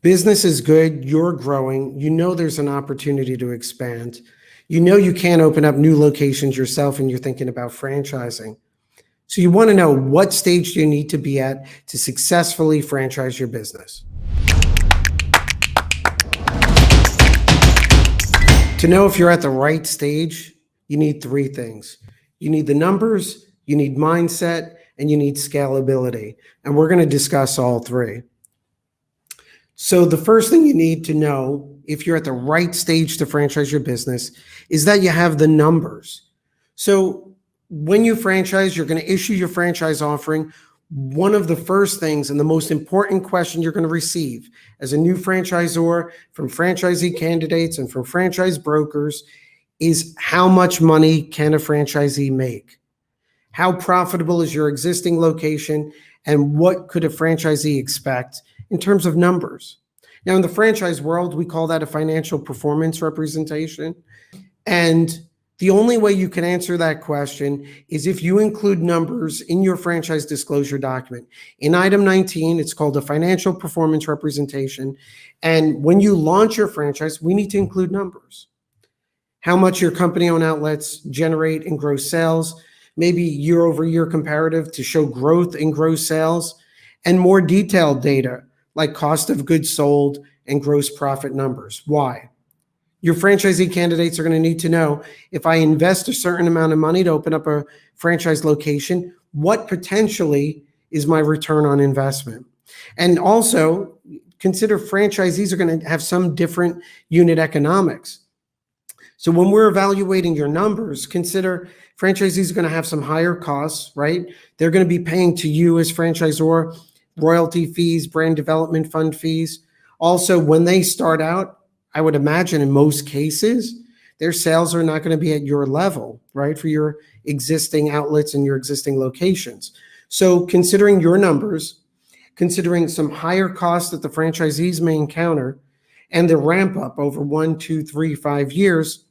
Business is good, you're growing, you know there's an opportunity to expand. You know you can't open up new locations yourself and you're thinking about franchising. So you want to know, what stage do you need to be at to successfully franchise your business? To know if you're at the right stage, you need three things. You need the numbers, you need mindset, and you need scalability. And we're going to discuss all three. So the first thing you need to know if you're at the right stage to franchise your business is that you have the numbers. So when you franchise, you're going to issue your franchise offering. One of the first things and the most important question you're going to receive as a new franchisor from franchisee candidates and from franchise brokers is, how much money can a franchisee make? How profitable is your existing location? And what could a franchisee expect in terms of numbers? Now, in the franchise world, we call that a financial performance representation. And the only way you can answer that question is if you include numbers in your franchise disclosure document. In item 19, it's called a financial performance representation. And when you launch your franchise, we need to include numbers. How much your company-owned outlets generate in gross sales, maybe year-over-year comparative to show growth in gross sales, and more detailed data like cost of goods sold and gross profit numbers. Why? Your franchisee candidates are going to need to know, if I invest a certain amount of money to open up a franchise location, what potentially is my return on investment? And also consider franchisees are going to have some different unit economics. So when we're evaluating your numbers, consider franchisees are going to have some higher costs, right? They're going to be paying to you as franchisor royalty fees, brand development fund fees. Also, when they start out, I would imagine in most cases, their sales are not going to be at your level, right? For your existing outlets and your existing locations. So considering your numbers, considering some higher costs that the franchisees may encounter and the ramp up over 1, 2, 3, 5 years,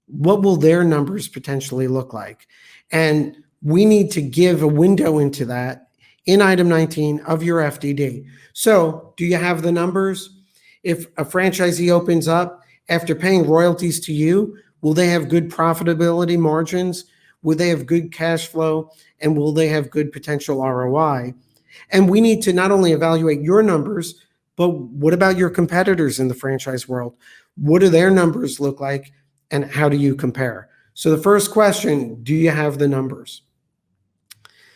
what will their numbers potentially look like? And we need to give a window into that in item 19 of your FDD. So do you have the numbers? If a franchisee opens up after paying royalties to you, will they have good profitability margins? Will they have good cash flow? And will they have good potential ROI? And we need to not only evaluate your numbers, but what about your competitors in the franchise world? What do their numbers look like? And how do you compare? So the first question, do you have the numbers?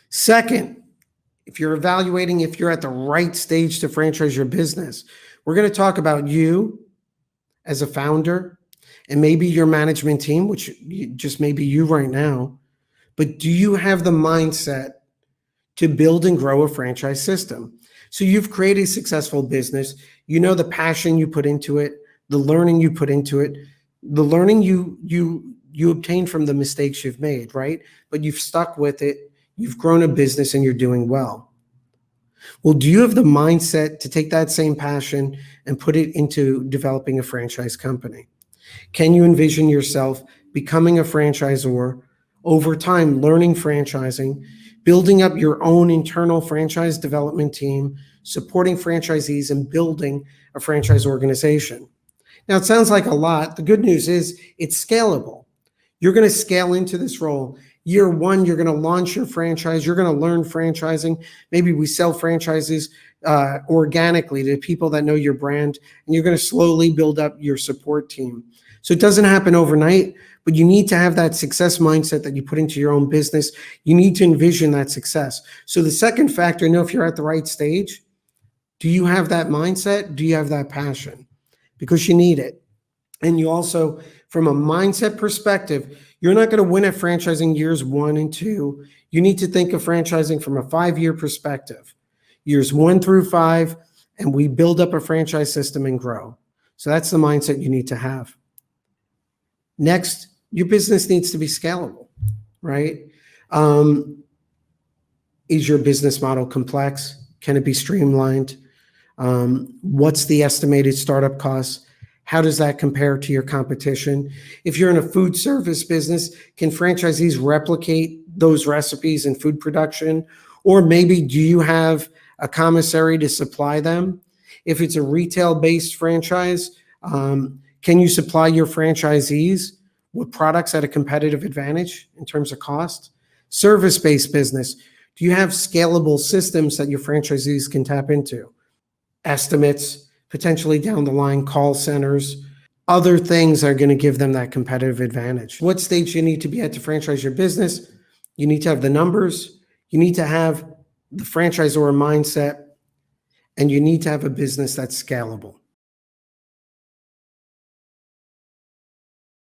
Second, if you're evaluating if you're at the right stage to franchise your business, we're going to talk about you as a founder and maybe your management team, which just may be you right now. But do you have the mindset to build and grow a franchise system? So you've created a successful business. You know the passion you put into it, the learning you put into it, the learning you obtained from the mistakes you've made, right? But you've stuck with it. You've grown a business and you're doing well. Well, do you have the mindset to take that same passion and put it into developing a franchise company? Can you envision yourself becoming a franchisor, over time learning franchising, building up your own internal franchise development team, supporting franchisees, and building a franchise organization? Now, it sounds like a lot. The good news is it's scalable. You're going to scale into this role. Year one, you're going to launch your franchise. You're going to learn franchising. Maybe we sell franchises organically to people that know your brand, and you're going to slowly build up your support team. So it doesn't happen overnight, but you need to have that success mindset that you put into your own business. You need to envision that success. So the second factor, know if you're at the right stage. Do you have that mindset? Do you have that passion? Because you need it. And you also, from a mindset perspective, you're not going to win at franchising years 1 and 2. You need to think of franchising from a 5-year perspective. Years 1 through 5, and we build up a franchise system and grow. So that's the mindset you need to have. Next, your business needs to be scalable, right? Is your business model complex? Can it be streamlined? What's the estimated startup cost? How does that compare to your competition? If you're in a food service business, can franchisees replicate those recipes in food production? Or maybe do you have a commissary to supply them? If it's a retail-based franchise, can you supply your franchisees with products at a competitive advantage in terms of cost? Service-based business, do you have scalable systems that your franchisees can tap into? Estimates, potentially down the line, call centers, other things are going to give them that competitive advantage. What stage you need to be at to franchise your business? You need to have the numbers, you need to have the franchisor mindset, and you need to have a business that's scalable.